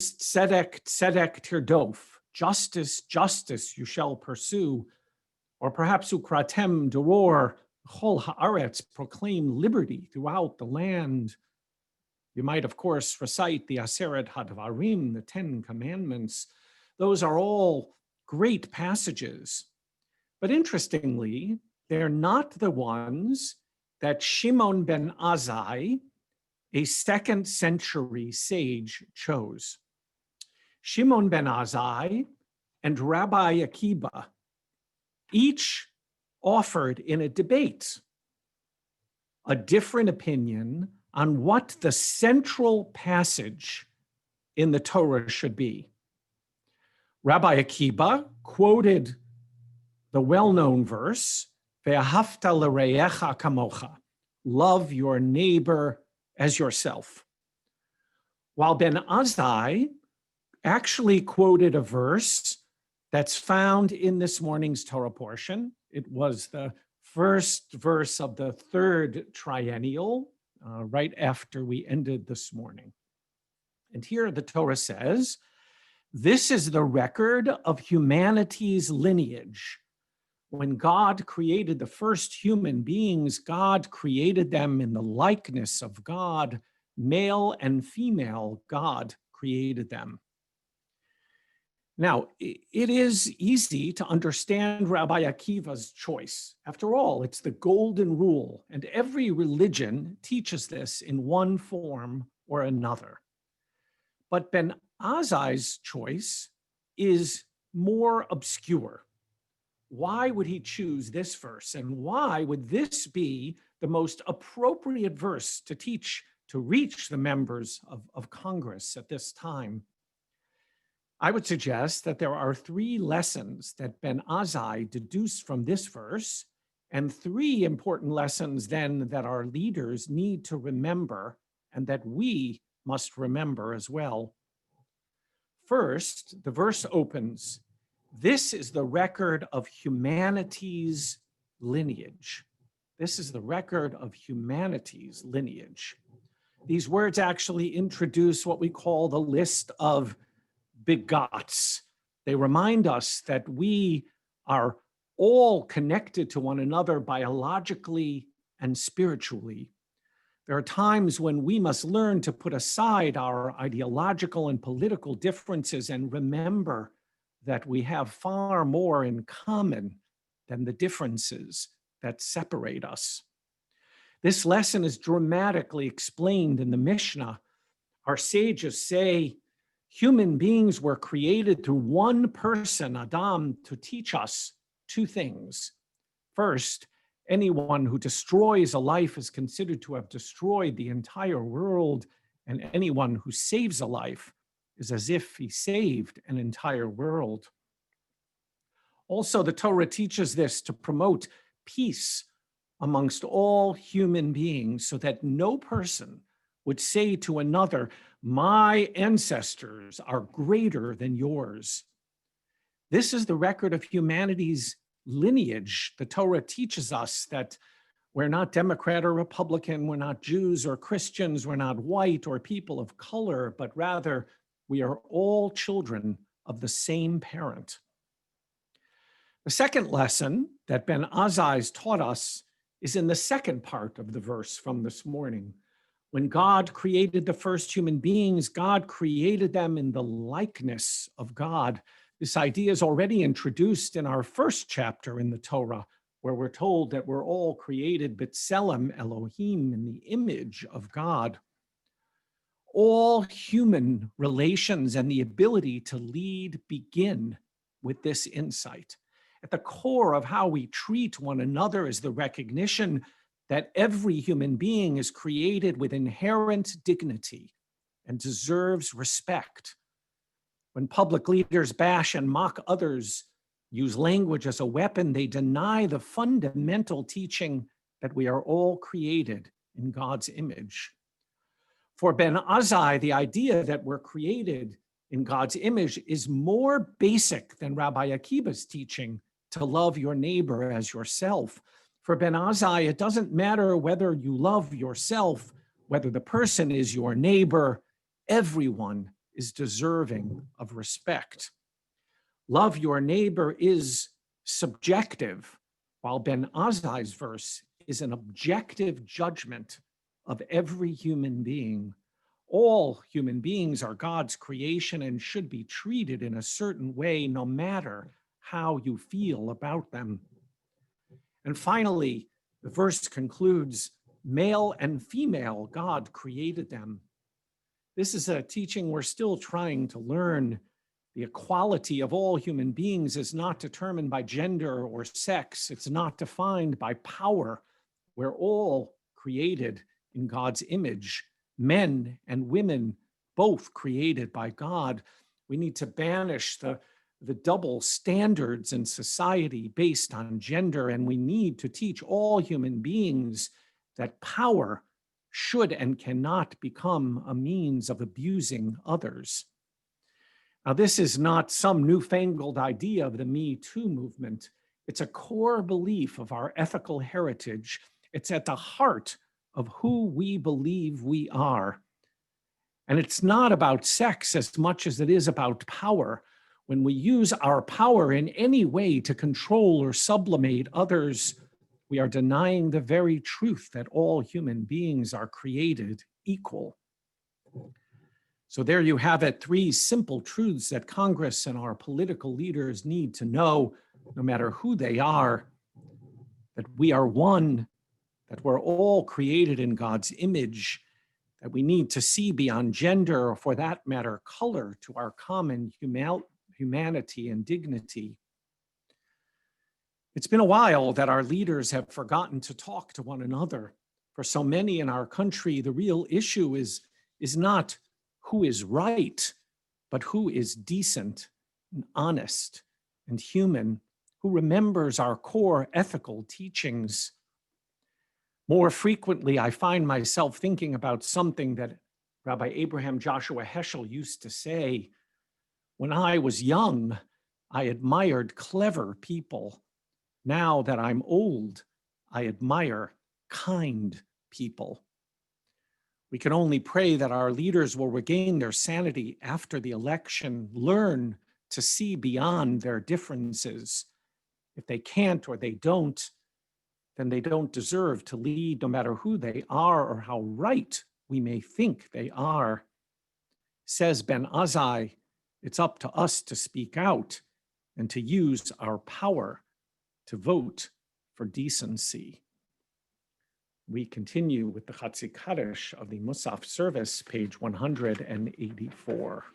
tzedek, tzedek tirdof, justice, justice you shall pursue, or perhaps ukratem doror, chol haaretz, proclaim liberty throughout the land. You might, of course, recite the Aseret HaDvarim, the 10 Commandments. Those are all great passages. But interestingly, they're not the ones that Shimon ben Azai, a 2nd century sage, chose. Shimon ben Azai and Rabbi Akiba each offered in a debate a different opinion on what the central passage in the Torah should be. Rabbi Akiba quoted the well-known verse, Ve'ahavta l'reyecha kamocha, love your neighbor as yourself. While Ben Azai actually quoted a verse that's found in this morning's Torah portion. It was the first verse of the 3rd triennial, right after we ended this morning. And here the Torah says, this is the record of humanity's lineage. When God created the first human beings, God created them in the likeness of God. Male and female, God created them. Now, it is easy to understand Rabbi Akiva's choice. After all, it's the golden rule, and every religion teaches this in one form or another. But Ben Azai's choice is more obscure. Why would he choose this verse? And why would this be the most appropriate verse to teach, to reach the members of Congress at this time? I would suggest that there are 3 lessons that Ben Azai deduced from this verse, and 3 important lessons then that our leaders need to remember and that we must remember as well. First, the verse opens, this is the record of humanity's lineage. This is the record of humanity's lineage. These words actually introduce what we call the list of begots. They remind us that we are all connected to one another biologically and spiritually. There are times when we must learn to put aside our ideological and political differences and remember that we have far more in common than the differences that separate us. This lesson is dramatically explained in the Mishnah. Our sages say, human beings were created through one person, Adam, to teach us 2 things. First, anyone who destroys a life is considered to have destroyed the entire world, and anyone who saves a life is as if he saved an entire world. Also, the Torah teaches this to promote peace amongst all human beings so that no person would say to another, my ancestors are greater than yours. This is the record of humanity's lineage. The Torah teaches us that we're not Democrat or Republican, we're not Jews or Christians, we're not white or people of color, but rather we are all children of the same parent. The second lesson that Ben Azai taught us is in the second part of the verse from this morning. When God created the first human beings, God created them in the likeness of God. This idea is already introduced in our first chapter in the Torah, where we're told that we're all created b'tselem Elohim, in the image of God. All human relations and the ability to lead begin with this insight. At the core of how we treat one another is the recognition that every human being is created with inherent dignity and deserves respect. When public leaders bash and mock others, use language as a weapon, they deny the fundamental teaching that we are all created in God's image. For Ben Azai, the idea that we're created in God's image is more basic than Rabbi Akiba's teaching to love your neighbor as yourself. For Ben Azai, it doesn't matter whether you love yourself, whether the person is your neighbor, everyone is deserving of respect. Love your neighbor is subjective, while Ben Azai's verse is an objective judgment of every human being. All human beings are God's creation and should be treated in a certain way, no matter how you feel about them. And finally, the verse concludes, male and female, God created them. This is a teaching we're still trying to learn. The equality of all human beings is not determined by gender or sex. It's not defined by power. We're all created in God's image, men and women, both created by God. We need to banish the double standards in society based on gender, and we need to teach all human beings that power should and cannot become a means of abusing others. Now, this is not some newfangled idea of the Me Too movement. It's a core belief of our ethical heritage. It's at the heart of who we believe we are. And it's not about sex as much as it is about power. When we use our power in any way to control or sublimate others, we are denying the very truth that all human beings are created equal. So there you have it, 3 simple truths that Congress and our political leaders need to know, no matter who they are, that we are one, that we're all created in God's image, that we need to see beyond gender, or for that matter, color, to our common humanity and dignity. It's been a while that our leaders have forgotten to talk to one another. For so many in our country, the real issue is not who is right, but who is decent and honest and human, who remembers our core ethical teachings. More frequently, I find myself thinking about something that Rabbi Abraham Joshua Heschel used to say. When I was young, I admired clever people. Now that I'm old, I admire kind people. We can only pray that our leaders will regain their sanity after the election, learn to see beyond their differences. If they can't or they don't, then they don't deserve to lead, no matter who they are or how right we may think they are. Says Ben Azai, it's up to us to speak out and to use our power to vote for decency. We continue with the Chatzi Kaddish of the Musaf service, page 184.